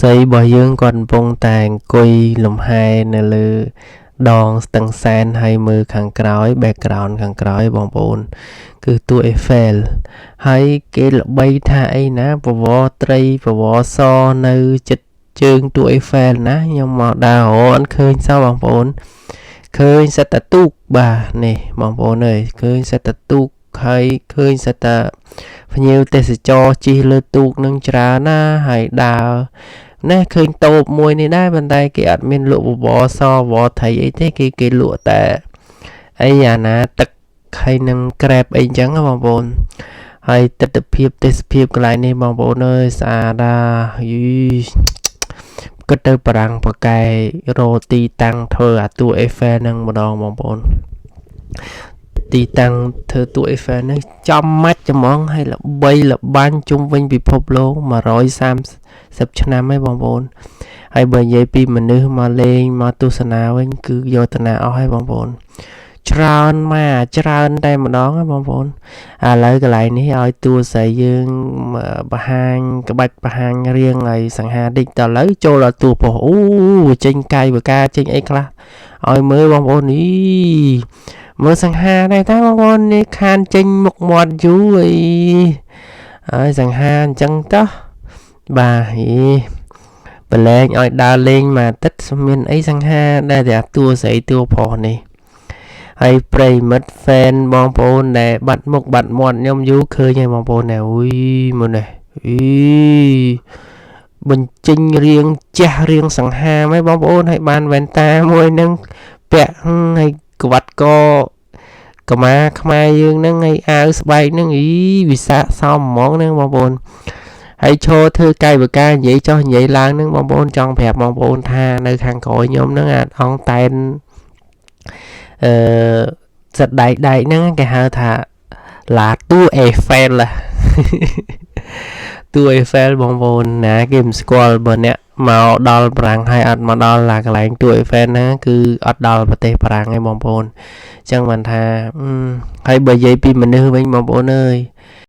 ស្អីរបស់យើងគាត់កំពុងតែអង្គុយលំហែនៅលើដងស្ទឹងសែនហើយមើលខាងក្រោយ background ខាងក្រោយបងប្អូនគឺតួ Eiffel ហើយគេល្បីថាអីណាបវរត្រីបវរសនៅចិត្តជើងតួ Eiffel ណាខ្ញុំមកដើរអត់ឃើញសោះបងប្អូនឃើញសិតតែទូកបាទនេះបងប្អូនអើយឃើញសិតតែទូកហើយឃើញសិតតែភ្ញៀវទេសចរជិះលើទូកនឹងច្រើនណាហើយដើរណែឃើញតូបមួយនេះដែរប៉ុន្តែគេអត់មានលក់បបរសបបរថៃអីទេគេលក់តែអីអាណាទឹកហើយនឹងក្រែបអីចឹងបងប្អូនហើយទស្សនភាពទេសភាពកន្លែងនេះបងប្អូនអើយស្អាតណាស់យីក៏ទៅបារាំងបកែរោទីតាំងធ្វើអាតួ Eiffel នឹងម្ដងបងប្អូនទីតាំងធ្វើតួ Eiffel នេះចំម៉ាច់ហ្មងហើយល្បីល្បាញជុំវិញពិភពលោក130ឆ្នាំហើយបងប្អូនហើយបើនិយាយពីមនុស្សមកលេងមកទស្សនាវិញគឺយកតាណាអស់ហើយបងប្អូនច្រើនមកច្រើនតែម្ដងហ្នឹងបងប្អូនឥឡូវកន្លែងនេះឲ្យតួស្រីយើងបង្ហាញក្បាច់បង្ហាញរៀងឲ្យសង្ហាតិចតឥឡូវចូលដល់តួប្រុសអូចេញកាយវិការចេញអីខ្លះឲ្យមើលបងប្អូននេះមើលសង្ហាដែរតាបងប្អូននេះខានចេញមុខមាត់យូរអីហើយសង្ហាអញ្ចឹងតោះបាទបលែងឲ្យដើរលេងមួយអាទិត្យមានអីសង្ហាដែរតែតួស្រីតួប្រុសនេះហើយប្រិមិត្ត fan បងប្អូនដែលបាត់មុខបាត់មាត់ខ្ញុំយូរឃើញហើយបងប្អូនណែអុយមើលនេះបញ្ចេញរៀងចាស់រៀងសង្ហាហើយបងប្អូនហើយបានវ៉ែនតាមួយនឹងពាក់ហើយក្បាត់កកម្មាខ្មែរយើងហ្នឹងហើយអាវស្បែកហ្នឹងវិសាកសមហ្មងហ្នឹងបងប្អូនហើយឈរធ្វើកាយវិការនិយាយចុះនិយាយឡើងហ្នឹងបងប្អូនចង់ប្រាប់បងប្អូនថានៅខាងក្រោយខ្ញុំហ្នឹងអាអង្គតែនសិតដែកហ្នឹងគេហៅថាឡាតួ Eiffel តួ Eiffel បងប្អូនណាគេមិនស្គាល់បើអ្នកមកដល់បារាំងហើយអត់មកដល់កន្លែងតួ Eiffel ហ្នឹងគឺអត់ដល់ប្រទេសបារាំងទេបងប្អូនអញ្ចឹងបានថាហើយបើនិយាយពីមនុស្សវិញបងប្អូនអើយ